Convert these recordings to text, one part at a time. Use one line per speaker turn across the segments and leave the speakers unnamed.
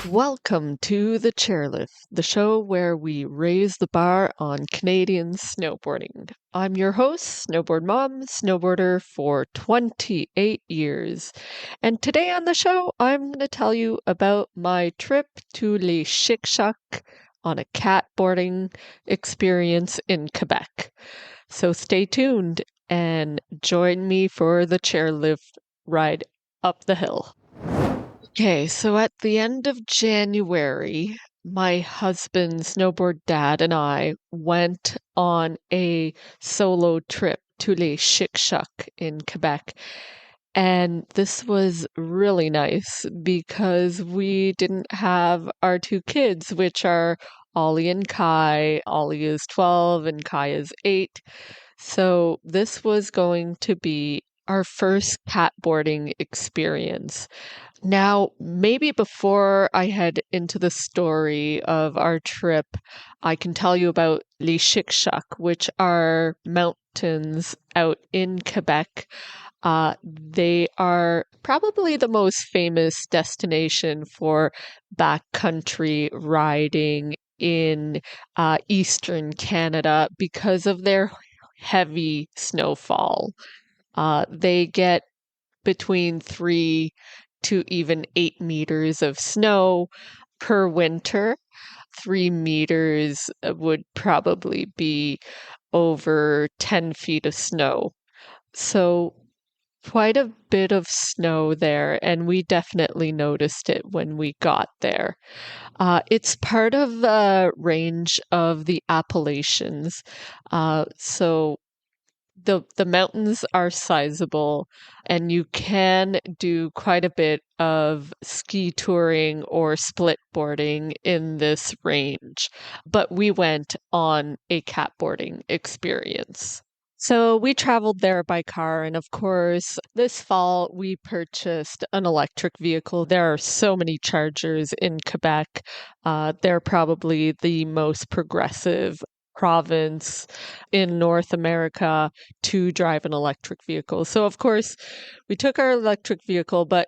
Welcome to the Chairlift, the show where we raise the bar on Canadian snowboarding. I'm your host, snowboard mom, snowboarder for 28 years. And today on the show, I'm going to tell you about my trip to Les Chic-Chocs on a catboarding experience in Quebec. So stay tuned and join me for the chairlift ride up the hill. Okay, so at the end of January, my husband, snowboard dad, and I went on a solo trip to Les Chic-Chocs in Quebec. And this was really nice because we didn't have our two kids, which are Ollie and Kai. Ollie is 12 and Kai is 8. So this was going to be our first catboarding experience. Now, maybe before I head into the story of our trip, I can tell you about Les Chic-Chocs, which are mountains out in Quebec. They are probably the most famous destination for backcountry riding in eastern Canada because of their heavy snowfall. They get between 3 to even 8 meters of snow per winter. 3 meters would probably be over 10 feet of snow. So quite a bit of snow there, and we definitely noticed it when we got there. It's part of the range of the Appalachians. So the mountains are sizable, and you can do quite a bit of ski touring or split boarding in this range. But we went on a catboarding experience. So we traveled there by car, and of course, this fall we purchased an electric vehicle. There are so many chargers in Quebec. They're probably the most progressive province in North America to drive an electric vehicle. So, of course, we took our electric vehicle, but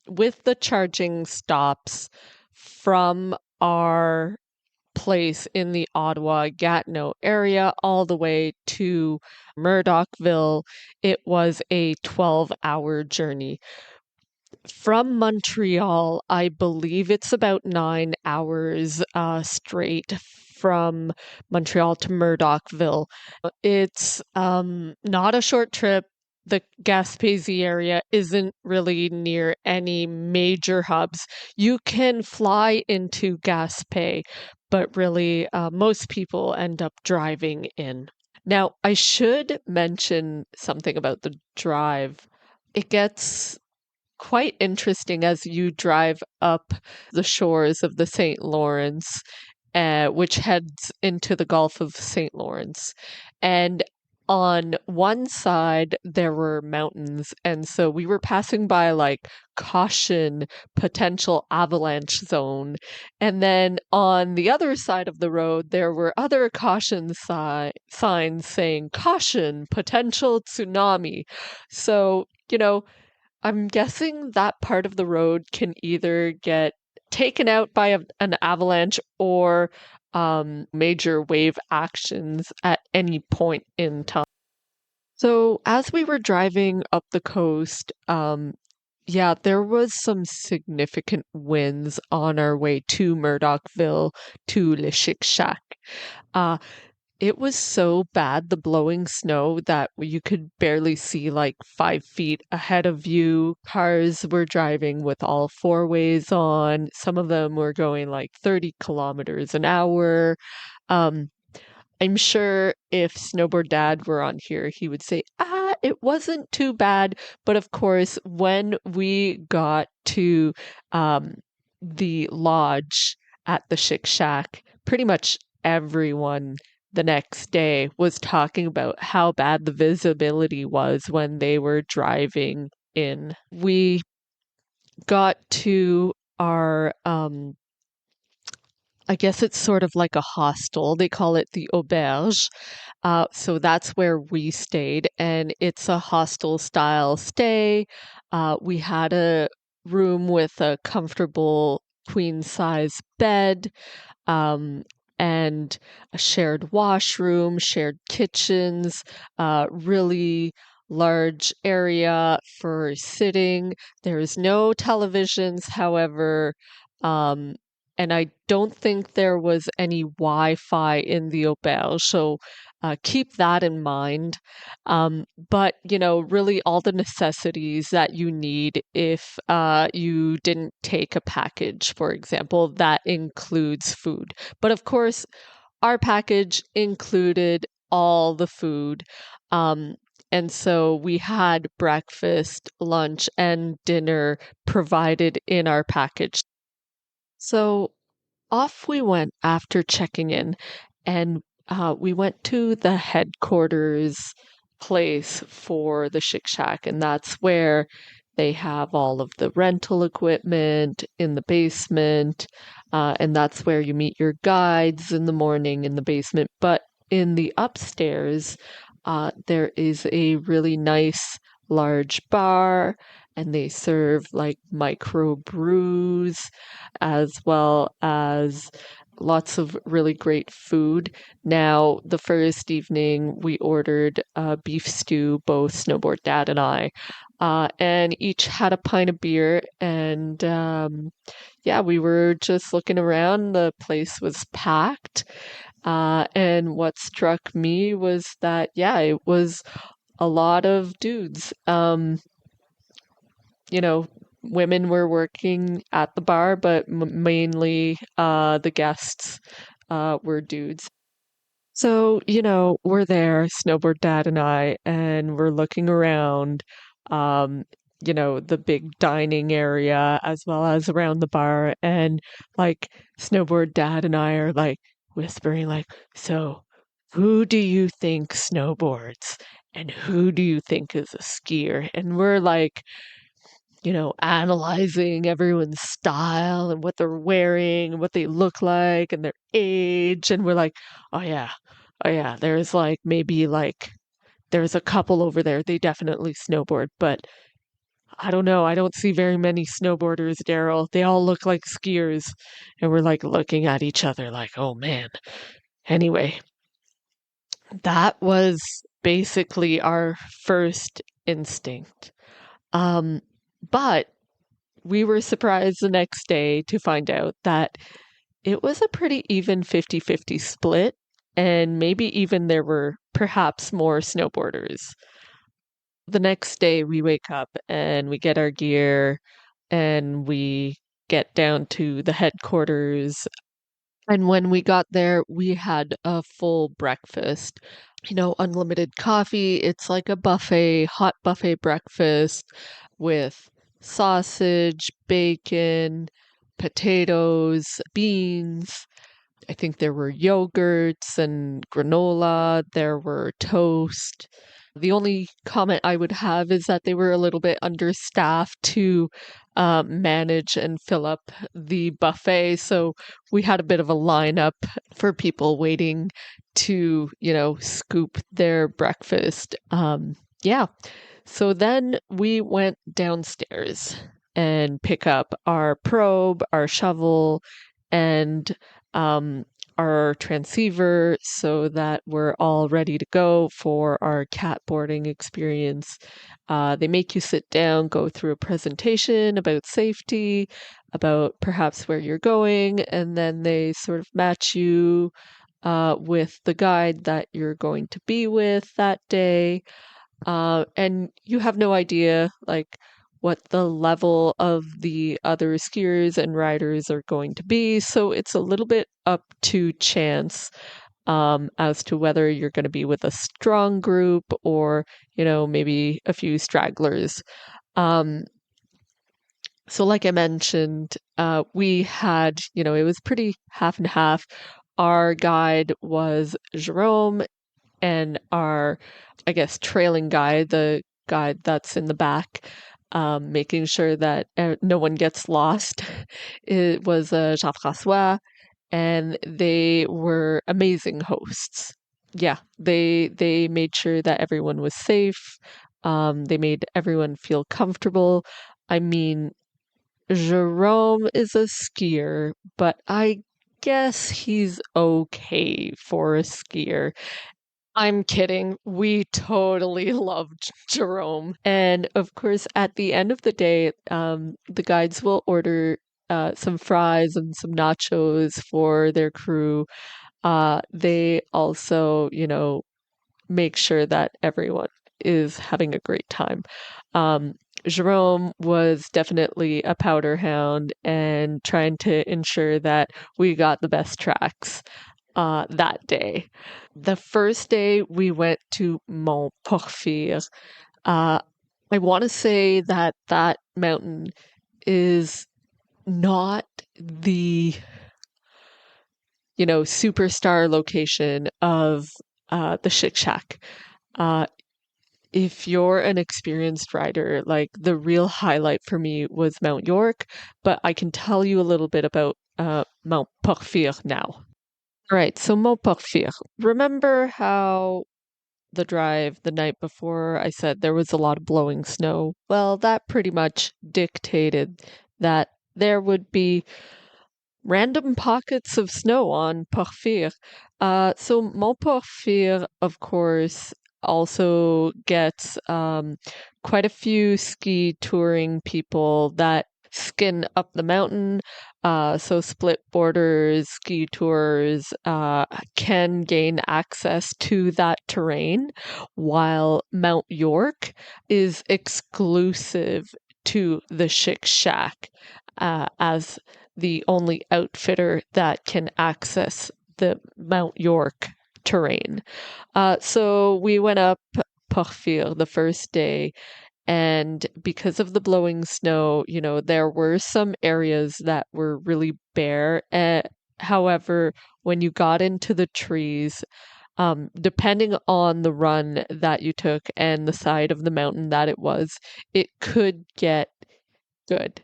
with the charging stops from our place in the Ottawa-Gatineau area all the way to Murdochville, it was a 12-hour journey. From Montreal, I believe it's about 9 hours straight from Montreal to Murdochville. It's not a short trip. The Gaspésie area isn't really near any major hubs. You can fly into Gaspé, but really most people end up driving in. Now, I should mention something about the drive. It gets quite interesting as you drive up the shores of the St. Lawrence, which heads into the Gulf of St. Lawrence. And on one side, there were mountains. And so we were passing by like caution, potential avalanche zone. And then on the other side of the road, there were other caution signs saying caution, potential tsunami. So, I'm guessing that part of the road can either get taken out by an avalanche or major wave actions at any point in time. So as we were driving up the coast, yeah, there was some significant winds on our way to Murdochville to Le Chic-Chac. Uh, it was so bad, the blowing snow, that you could barely see like 5 feet ahead of you. Cars were driving with all four ways on. Some of them were going like 30 kilometers an hour. Um, I'm sure if Snowboard Dad were on here, he would say, it wasn't too bad. But of course, when we got to the lodge at the Chic-Chac, pretty much everyone the next day was talking about how bad the visibility was when they were driving in. We got to our I guess it's sort of like a hostel. They call it the auberge. So that's where we stayed, and it's a hostel style stay. We had a room with a comfortable queen size bed, um, and a shared washroom, shared kitchens, really large area for sitting. There's no televisions, however, um, and I don't think there was any Wi-Fi in the auberge, so keep that in mind. But really all the necessities that you need if you didn't take a package, for example, that includes food. But of course, our package included all the food. Um, and so we had breakfast, lunch, and dinner provided in our package. So off we went after checking in, and we went to the headquarters place for the Chic-Chac, and that's where they have all of the rental equipment in the basement, and that's where you meet your guides in the morning in the basement. But in the upstairs, there is a really nice large bar, and they serve like micro brews as well as lots of really great food. Now, the first evening we ordered beef stew, both Snowboard Dad and I, and each had a pint of beer. And yeah, we were just looking around. The place was packed. And what struck me was that, yeah, it was a lot of dudes. You know, women were working at the bar, but mainly the guests were dudes. So, we're there, Snowboard Dad and I, and we're looking around, um, the big dining area as well as around the bar. And like, Snowboard Dad and I are like whispering, like, so who do you think snowboards? And who do you think is a skier? And we're like, analyzing everyone's style and what they're wearing and what they look like and their age. And we're like, oh yeah, there's like maybe like there's a couple over there. They definitely snowboard, but I don't know. I don't see very many snowboarders, Daryl. They all look like skiers. And we're like looking at each other like, oh man. Anyway, that was basically our first instinct. Um, but we were surprised the next day to find out that it was a pretty even 50-50 split, and maybe even there were perhaps more snowboarders. The next day, we wake up and we get our gear and we get down to the headquarters. And when we got there, we had a full breakfast. Unlimited coffee. It's like a buffet, hot buffet breakfast with sausage, bacon, potatoes, beans. I think there were yogurts and granola. There were toast. The only comment I would have is that they were a little bit understaffed to manage and fill up the buffet. So we had a bit of a lineup for people waiting to, scoop their breakfast. Yeah. So then we went downstairs and pick up our probe, our shovel, and um, our transceiver so that we're all ready to go for our catboarding experience. They make you sit down, go through a presentation about safety, about perhaps where you're going, and then they sort of match you with the guide that you're going to be with that day. And you have no idea, like, what the level of the other skiers and riders are going to be. So it's a little bit up to chance as to whether you're going to be with a strong group or, maybe a few stragglers. Um, so, like I mentioned, we had, it was pretty half and half. Our guide was Jerome, and our, I guess, trailing guide, the guide that's in the back, making sure that no one gets lost. It was Jean-François, and they were amazing hosts. yeah, they made sure that everyone was safe. They made everyone feel comfortable. I mean, Jerome is a skier, but I guess he's okay for a skier. I'm kidding. We totally loved Jerome. And of course, at the end of the day, the guides will order some fries and some nachos for their crew. They also, make sure that everyone is having a great time. Um, Jerome was definitely a powder hound and trying to ensure that we got the best tracks that day. The first day we went to Mont Porphyre. Uh, I want to say that that mountain is not the, superstar location of the Chic-Chac. Uh, if you're an experienced rider, like the real highlight for me was Mount York, but I can tell you a little bit about Mount Porphyre now. All right, so Mont Porphyre. Remember how the drive the night before I said there was a lot of blowing snow? Well, that pretty much dictated that there would be random pockets of snow on Porphyre. So Montporphyre, of course, also gets quite a few ski touring people that skin up the mountain. So split borders, ski tours can gain access to that terrain, while Mount York is exclusive to the Chic Shack as the only outfitter that can access the Mount York terrain. So we went up Porphyre the first day, and because of the blowing snow, there were some areas that were really bare. However, when you got into the trees, depending on the run that you took and the side of the mountain that it could get good.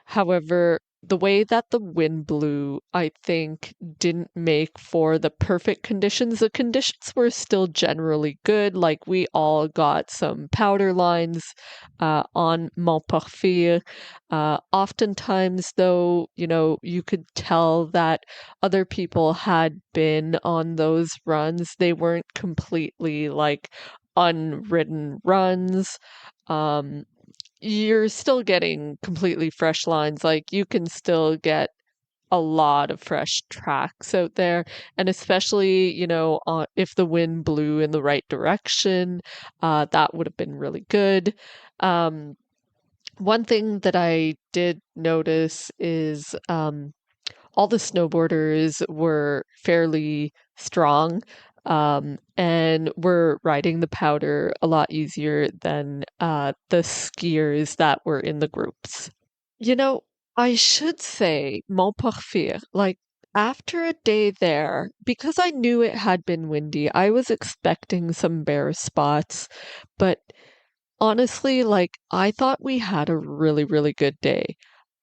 However, the way that the wind blew, I think, didn't make for the perfect conditions. The conditions were still generally good. Like we all got some powder lines on Montporphyre. Oftentimes, though, you could tell that other people had been on those runs. They weren't completely like unridden runs. Um, you're still getting completely fresh lines. Like you can still get a lot of fresh tracks out there. And especially, if the wind blew in the right direction, that would have been really good. Um, One thing that I did notice is all the snowboarders were fairly strong and were riding the powder a lot easier than the skiers that were in the groups. You know, I should say Montporphyre, like after a day there, because I knew it had been windy, I was expecting some bare spots, but honestly, like I thought we had a really, really good day.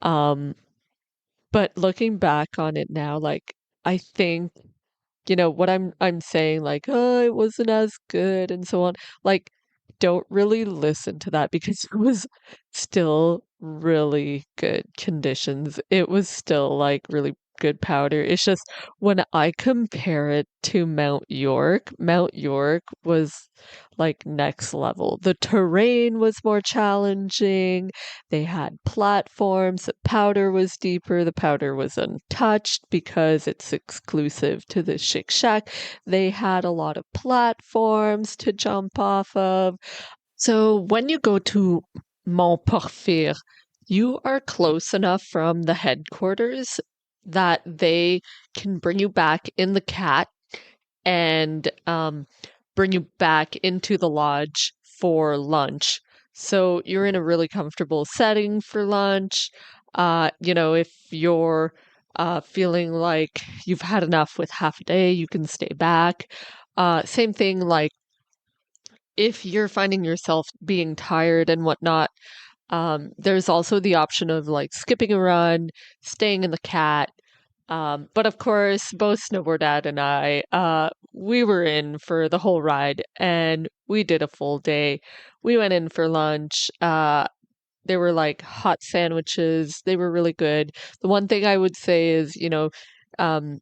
Um, but looking back on it now, like I think, what I'm saying, like, oh, it wasn't as good and so on. Like, don't really listen to that because it was still really good conditions. It was still like really good powder. It's just when I compare it to Mount York was like next level. The terrain was more challenging. They had platforms. The powder was deeper. The powder was untouched because it's exclusive to the Chic Shack. They had a lot of platforms to jump off of. So when you go to Montporphyre, you are close enough from the headquarters that they can bring you back in the cat and bring you back into the lodge for lunch. So you're in a really comfortable setting for lunch. If you're feeling like you've had enough with half a day, you can stay back. Same thing, like if you're finding yourself being tired and whatnot, there's also the option of like skipping a run, staying in the cat, But of course, both Snowboard Dad and I, we were in for the whole ride and we did a full day. We went in for lunch. They were like hot sandwiches. They were really good. The one thing I would say is, um,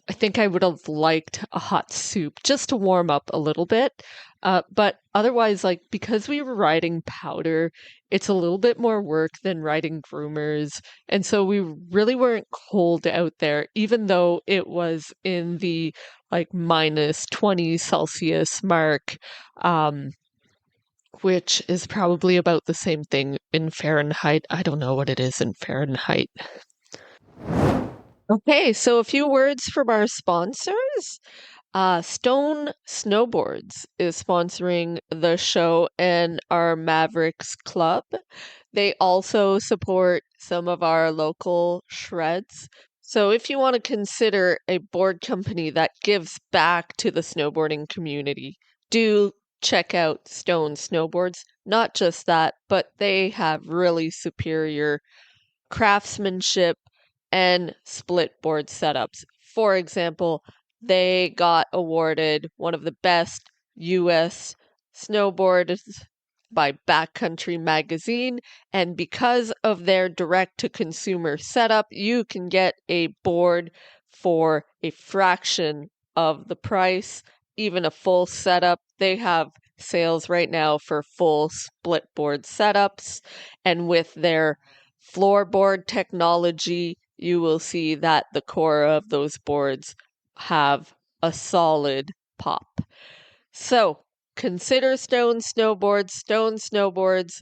I think I would have liked a hot soup just to warm up a little bit. But otherwise, like because we were riding powder, it's a little bit more work than riding groomers. And so we really weren't cold out there, even though it was in the like minus 20 Celsius mark, um, which is probably about the same thing in Fahrenheit. I don't know what it is in Fahrenheit. Okay, so a few words from our sponsors. Stone Snowboards is sponsoring the show and our Mavericks Club. They also support some of our local shreds. So if you want to consider a board company that gives back to the snowboarding community, do check out Stone Snowboards. Not just that, but they have really superior craftsmanship, and split board setups. For example, they got awarded one of the best US snowboards by Backcountry magazine, and because of their direct to consumer setup, you can get a board for a fraction of the price, even a full setup. They have sales right now for full split board setups, and with their floorboard technology, you will see that the core of those boards have a solid pop. So consider Stone Snowboards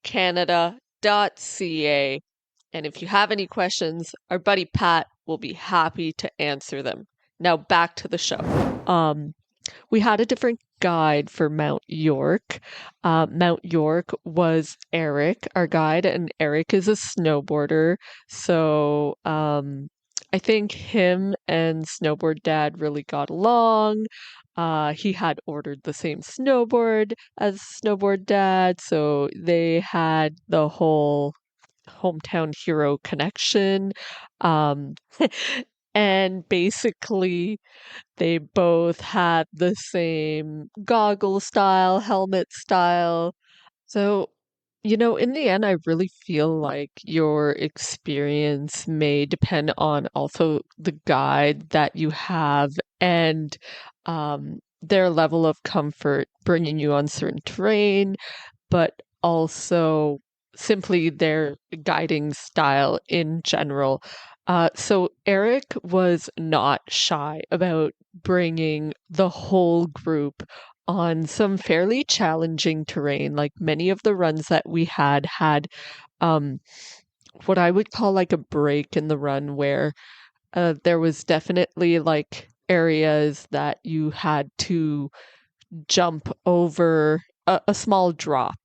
Canada.ca. And if you have any questions, our buddy Pat will be happy to answer them. Now back to the show. Um, we had a different guide for Mount York. Mount York was Eric, our guide, and Eric is a snowboarder. So I think him and Snowboard Dad really got along. He had ordered the same snowboard as Snowboard Dad, so they had the whole hometown hero connection. Um, and basically, they both had the same goggle style, helmet style. So, in the end, I really feel like your experience may depend on also the guide that you have and their level of comfort bringing you on certain terrain, but also simply their guiding style in general. So Eric was not shy about bringing the whole group on some fairly challenging terrain. Like many of the runs that we had um, what I would call like a break in the run where there was definitely like areas that you had to jump over a small drop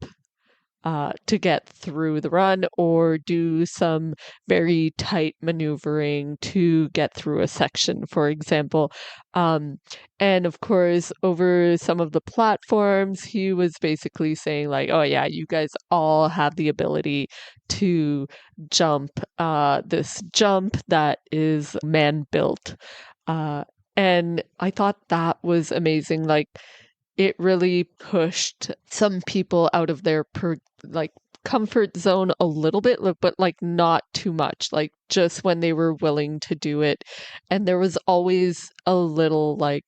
to get through the run or do some very tight maneuvering to get through a section, for example. Um, and of course, over some of the platforms, he was basically saying, like, oh, yeah, you guys all have the ability to jump this jump that is man built. Uh, and I thought that was amazing. Like, it really pushed some people out of their like comfort zone a little bit, but like not too much, like just when they were willing to do it. And there was always a little like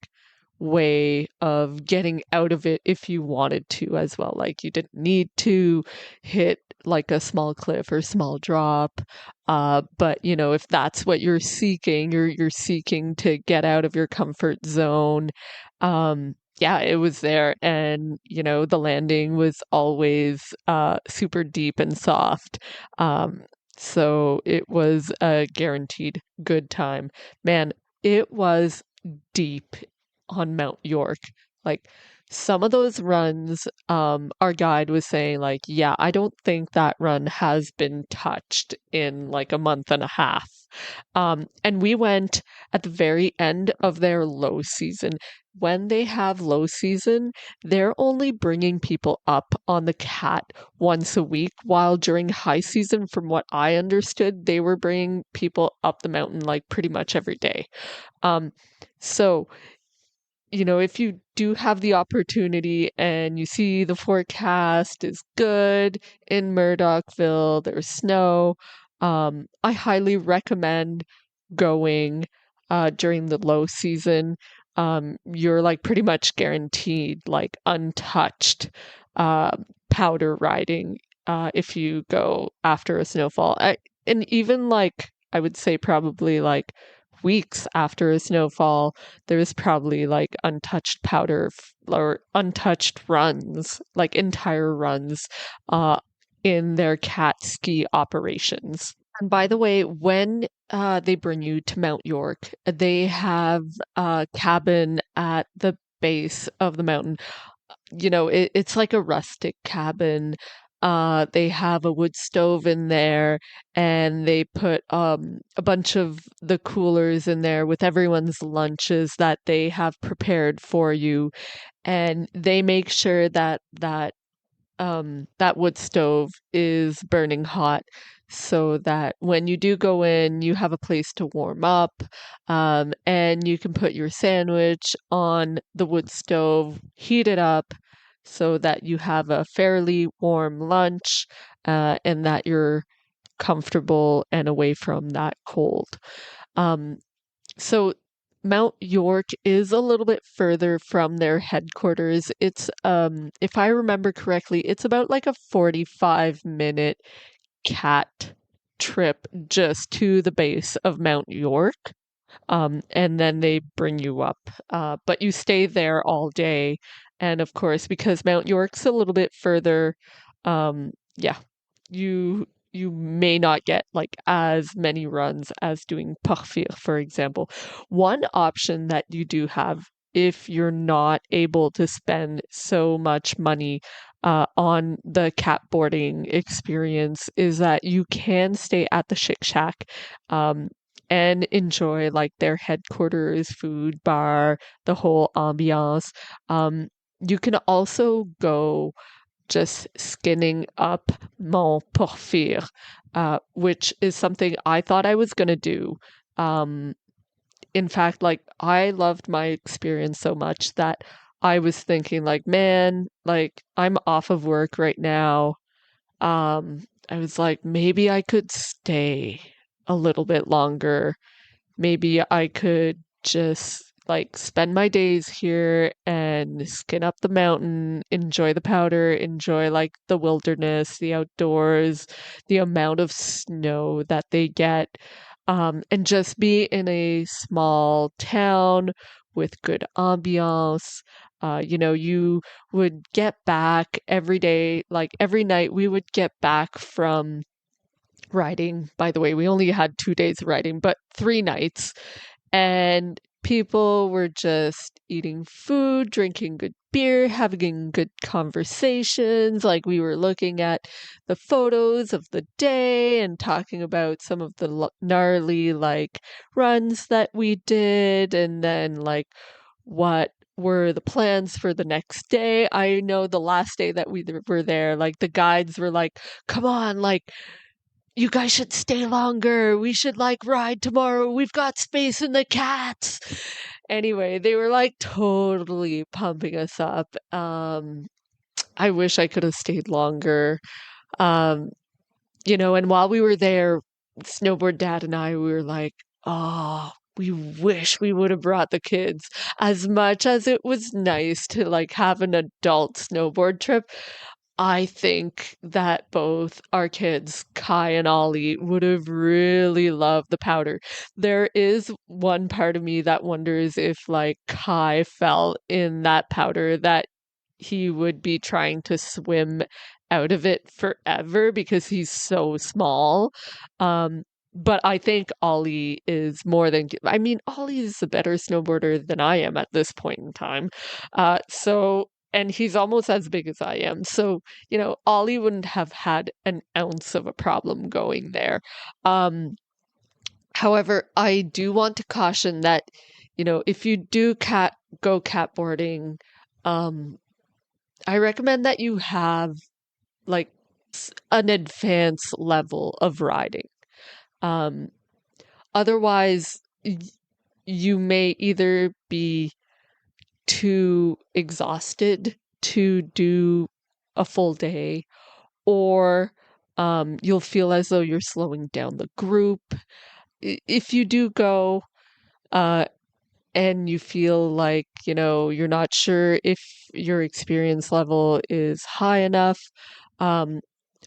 way of getting out of it if you wanted to as well. Like you didn't need to hit like a small cliff or small drop. But if that's what you're seeking, you're seeking to get out of your comfort zone. Yeah, it was there. And, the landing was always super deep and soft. So it was a guaranteed good time. Man, it was deep on Mount York. Like some of those runs, our guide was saying, like, yeah, I don't think that run has been touched in like a month and a half. And we went at the very end of their low season. When they have low season, they're only bringing people up on the cat once a week, while during high season, from what I understood, they were bringing people up the mountain like pretty much every day. Um, so if you do have the opportunity and you see the forecast is good in Murdochville, there's snow, I highly recommend going during the low season. You're like pretty much guaranteed like untouched uh, powder riding if you go after a snowfall. And even like, I would say probably like weeks after a snowfall, there's probably like untouched or untouched runs, like entire runs, uh, in their Catski operations. And by the way, when they bring you to Mount York, they have a cabin at the base of the mountain. It's like a rustic cabin. They have a wood stove in there, and they put a bunch of the coolers in there with everyone's lunches that they have prepared for you, and they make sure that wood stove is burning hot so that when you do go in, you have a place to warm up, and you can put your sandwich on the wood stove, heat it up so that you have a fairly warm lunch, and that you're comfortable and away from that cold. Um, so Mount York is a little bit further from their headquarters. It's if I remember correctly, it's about like a 45-minute cat trip just to the base of Mount York. And then they bring you up. But you stay there all day. And of course, because Mount York's a little bit further, yeah, you may not get like as many runs as doing Porphyre, for example. One option that you do have if you're not able to spend so much money on the catboarding experience is that you can stay at the Chic-Chac. And enjoy like their headquarters, food bar, the whole ambiance. Um, you can also go just skinning up Mont Porphyre, which is something I thought I was going to do. Um, in fact, like I loved my experience so much that I was thinking like, man, like I'm off of work right now. I was like, maybe I could stay a little bit longer. Maybe I could just like spend my days here and skin up the mountain, enjoy the powder, enjoy like the wilderness, the outdoors, the amount of snow that they get, and just be in a small town with good ambiance. You would get back every day, like every night we would get back from riding. By the way, we only had 2 days of riding, but 3 nights. And people were just eating food, drinking good beer, having good conversations. Like we were looking at the photos of the day and talking about some of the gnarly like runs that we did, and then like what were the plans for the next day. I know the last day that we were there, like the guides were like, come on, like you guys should stay longer. We should like ride tomorrow. We've got space in the cats. Anyway, they were like totally pumping us up. I wish I could have stayed longer. Um, and while we were there, Snowboard Dad and I, we were like, oh, we wish we would have brought the kids. As much as it was nice to like have an adult snowboard trip, I think that both our kids, Kai and Ollie, would have really loved the powder. There is one part of me that wonders if like Kai fell in that powder that he would be trying to swim out of it forever because he's so small. Um, but I think Ollie is more than, Ollie is a better snowboarder than I am at this point in time. So and he's almost as big as I am. So, Ollie wouldn't have had an ounce of a problem going there. Um, However, I do want to caution that, if you do go catboarding, um, I recommend that you have like an advanced level of riding. Um, Otherwise, you may either be too exhausted to do a full day, or you'll feel as though you're slowing down the group. If you do go, uh, and you feel like, you're not sure if your experience level is high enough, um,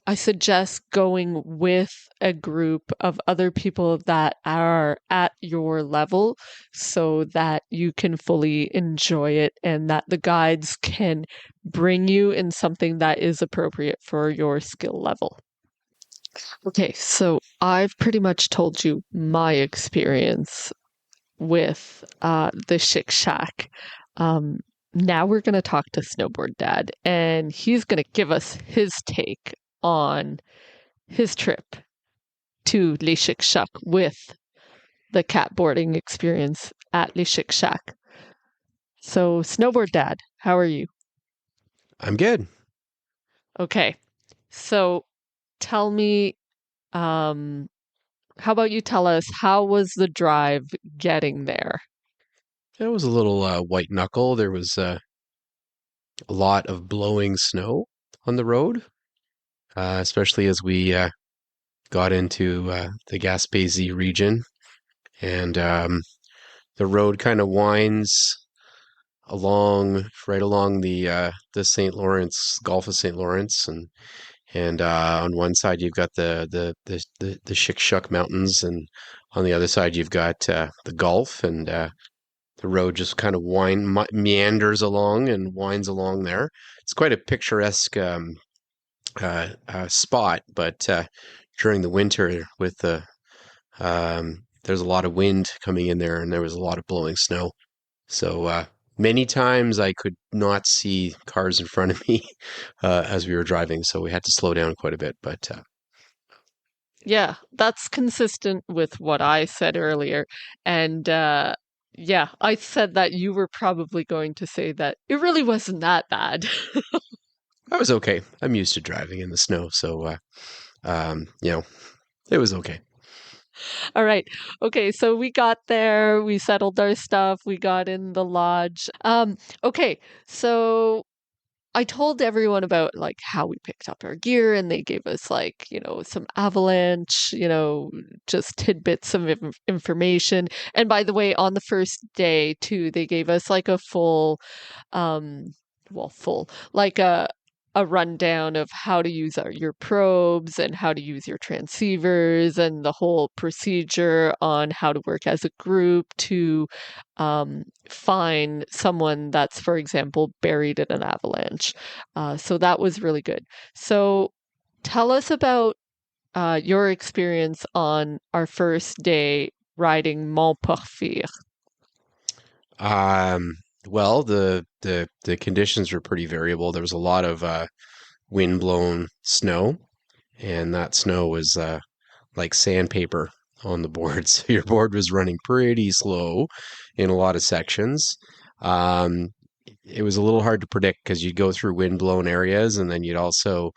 I suggest going with a group of other people that are at your level so that you can fully enjoy it and that the guides can bring you in something that is appropriate for your skill level. Okay, so I've pretty much told you my experience with the Chic-Chac. Um, Now we're going to talk to Snowboard Dad, and he's going to give us his take on his trip to Les Chic-Chac with the catboarding experience at Les Chic-Chac. So, Snowboard Dad, how are you?
I'm good.
Okay, so tell me, um, how about you tell us how was the drive getting there?
It was a little white knuckle. There was a lot of blowing snow on the road, especially as we got into the Gaspésie region. And the road kind of winds right along the St. Lawrence, Gulf of St. Lawrence, and on one side you've got the Chic-Chac Mountains, and on the other side you've got the Gulf, and the road just kind of meanders along and winds along there. It's quite a picturesque spot, but during the winter, with there's a lot of wind coming in there, and there was a lot of blowing snow. So many times I could not see cars in front of me as we were driving, so we had to slow down quite a bit. But
Yeah, that's consistent with what I said earlier. And yeah, I said that you were probably going to say that it really wasn't that bad.
I was okay. I'm used to driving in the snow, so you know, it was okay.
All right. Okay, so we got there, we settled our stuff, we got in the lodge. Okay, so I told everyone about like how we picked up our gear and they gave us like, some avalanche, just tidbits of information. And by the way, on the first day too, they gave us like a full um like a rundown of how to use your probes and how to use your transceivers and the whole procedure on how to work as a group to find someone that's, for example, buried in an avalanche. So that was really good. So tell us about your experience on our first day riding Mont Porphyre.
Um, well, the conditions were pretty variable. There was a lot of wind-blown snow, and that snow was like sandpaper on the board. So your board was running pretty slow in a lot of sections. Um, it was a little hard to predict because you'd go through wind-blown areas, and then you'd also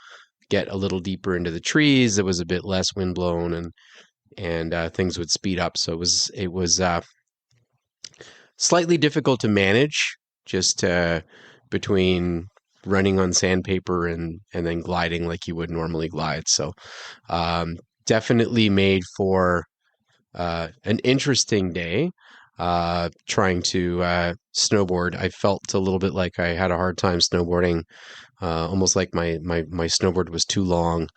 get a little deeper into the trees that was a bit less wind-blown, and things would speed up. So it was slightly difficult to manage, just between running on sandpaper and then gliding like you would normally glide. So um, definitely made for an interesting day. Trying to snowboard, I felt a little bit like I had a hard time snowboarding. Almost like my snowboard was too long.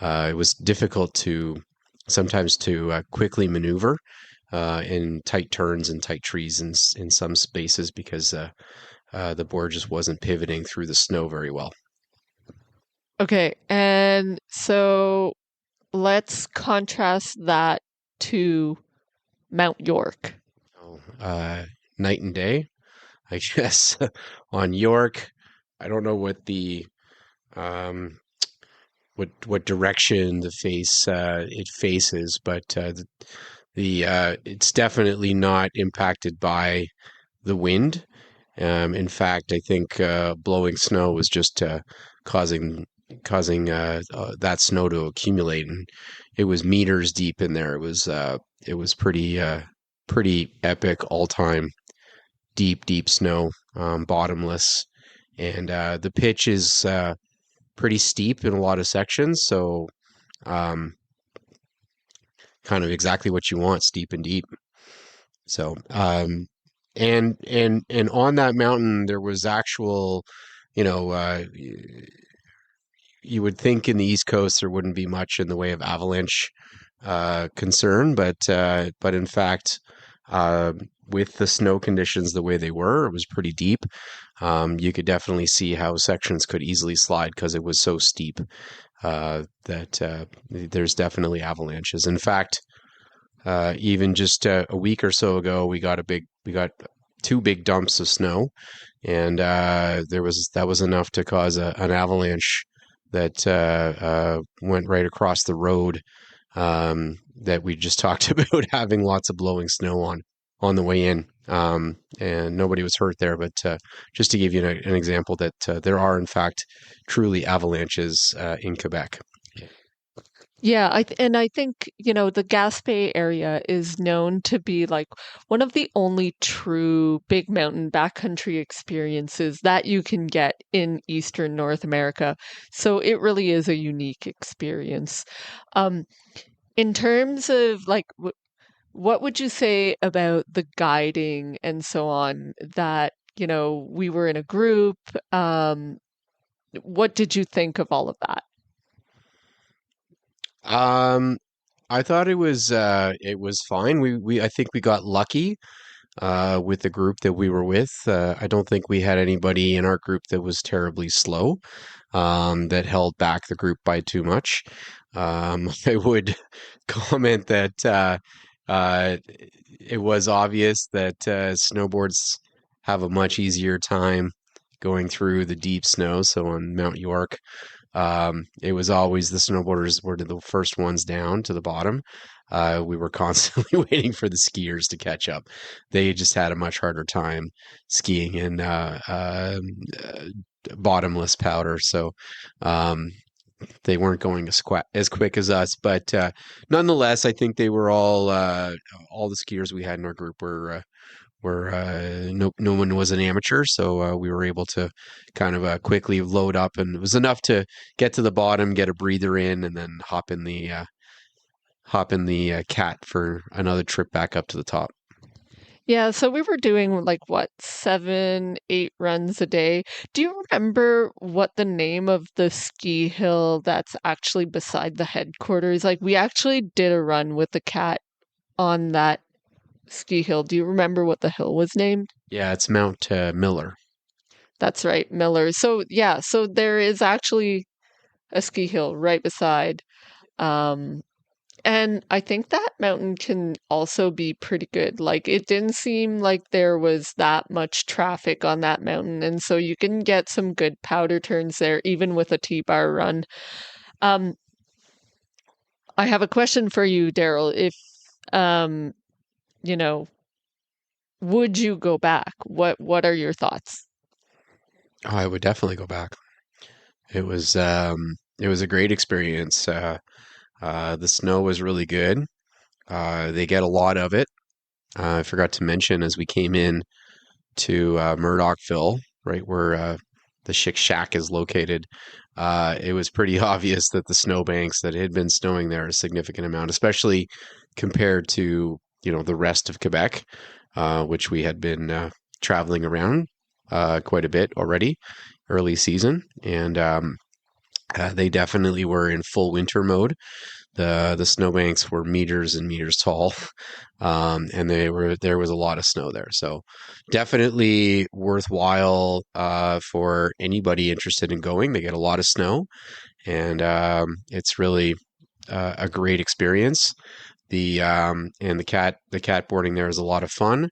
It was difficult to sometimes to quickly maneuver in tight turns and tight trees in some spaces because the board just wasn't pivoting through the snow very well.
Okay, and so let's contrast that to Mount York.
So, night and day, I guess. On York, I don't know what the um, what direction it faces, but it's definitely not impacted by the wind. In fact, I think blowing snow was just causing causing that snow to accumulate, and it was meters deep in there. It was pretty epic, all time deep snow, bottomless, and the pitch is pretty steep in a lot of sections. So um, kind of exactly what you want, steep and deep. So and on that mountain there was actual, you know, you would think in the East Coast there wouldn't be much in the way of avalanche concern, but in fact, uh, with the snow conditions the way they were, it was pretty deep. You could definitely see how sections could easily slide because it was so steep that there's definitely avalanches. In fact, even just a week or so ago, we got two big dumps of snow, and that was enough to cause an avalanche that went right across the road that we just talked about having lots of blowing snow on the way in. And nobody was hurt there, but just to give you an example that there are in fact truly avalanches in Quebec.
Yeah, and I think, the Gaspé area is known to be like one of the only true big mountain backcountry experiences that you can get in Eastern North America. So it really is a unique experience. Um, in terms of like, what would you say about the guiding and so on that, we were in a group? What did you think of all of that?
Um, I thought it was fine. We I think we got lucky with the group that we were with. I don't think we had anybody in our group that was terribly slow, that held back the group by too much. I would comment that it was obvious that snowboards have a much easier time going through the deep snow. So on Mount York, it was always the snowboarders were the first ones down to the bottom. We were constantly waiting for the skiers to catch up. They just had a much harder time skiing in bottomless powder, so um, they weren't going as quick as us. But nonetheless, I think they were all the skiers we had in our group were no one was an amateur, so we were able to kind of quickly load up, and it was enough to get to the bottom, get a breather in, and then hop in the cat for another trip back up to the top.
Yeah, so we were doing like what, 7, 8 runs a day. Do you remember what the name of the ski hill that's actually beside the headquarters? Like we actually did a run with the cat on that ski hill. Do you remember what the hill was named?
Yeah, it's Mount Miller.
That's right, Miller. So yeah, so there is actually a ski hill right beside. Um, And I think that mountain can also be pretty good. Like, it didn't seem like there was that much traffic on that mountain. And so you can get some good powder turns there, even with a T-bar run. Um, I have a question for you, Daryl. If, um, you know, would you go back? What are your thoughts?
Oh, I would definitely go back. It was a great experience. The snow was really good. They get a lot of it. I forgot to mention as we came in to Murdochville, right where the Chic-Chac is located. It was pretty obvious that the snowbanks that had been snowing there a significant amount, especially compared to the rest of Quebec, which we had been traveling around quite a bit already, early season, and they definitely were in full winter mode. The snowbanks were meters and meters tall, and there was a lot of snow there. So definitely worthwhile for anybody interested in going. They get a lot of snow, and it's really a great experience. And the cat boarding there is a lot of fun.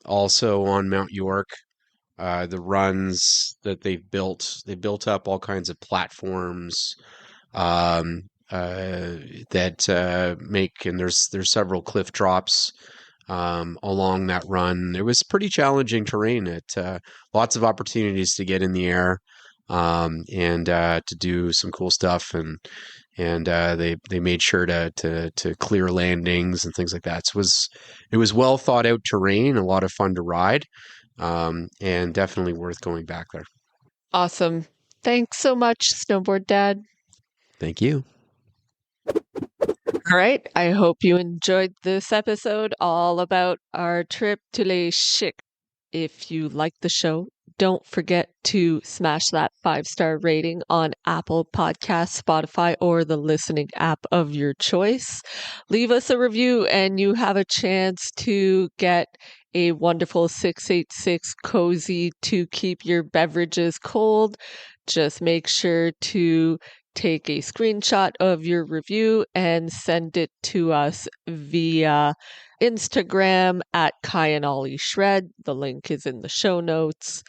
Also on Mount York, the runs that they built up all kinds of platforms um, that make, and there's several cliff drops along that run. It was pretty challenging terrain. Lots of opportunities to get in the air and to do some cool stuff, and they made sure to clear landings and things like that. So it was well thought out terrain, a lot of fun to ride, and definitely worth going back there.
Awesome. Thanks so much, Snowboard Dad.
Thank you.
All right. I hope you enjoyed this episode all about our trip to Les Chic. If you like the show, don't forget to smash that 5-star rating on Apple Podcasts, Spotify, or the listening app of your choice. Leave us a review and you have a chance to get a wonderful 686 cozy to keep your beverages cold. Just make sure to take a screenshot of your review and send it to us via Instagram at Kai and Ollie Shred. The link is in the show notes.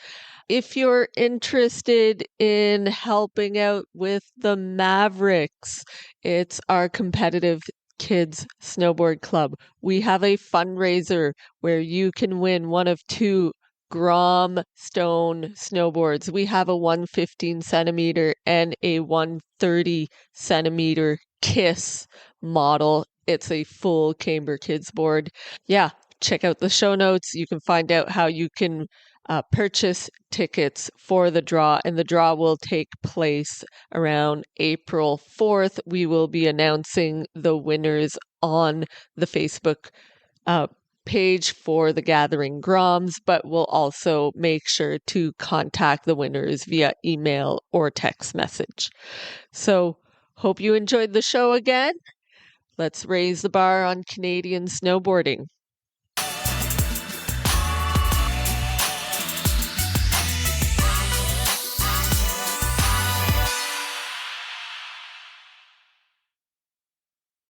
If you're interested in helping out with the Mavericks, it's our competitive kids snowboard club. We have a fundraiser where you can win one of two Grom stone snowboards. We have a 115 centimeter and a 130 centimeter Kiss model. It's a full Camber Kids board. Yeah, check out the show notes. You can find out how you can purchase tickets for the draw, and the draw will take place around April 4th. We will be announcing the winners on the Facebook page for the Gathering Groms, but we'll also make sure to contact the winners via email or text message. So, hope you enjoyed the show again. Let's raise the bar on Canadian snowboarding.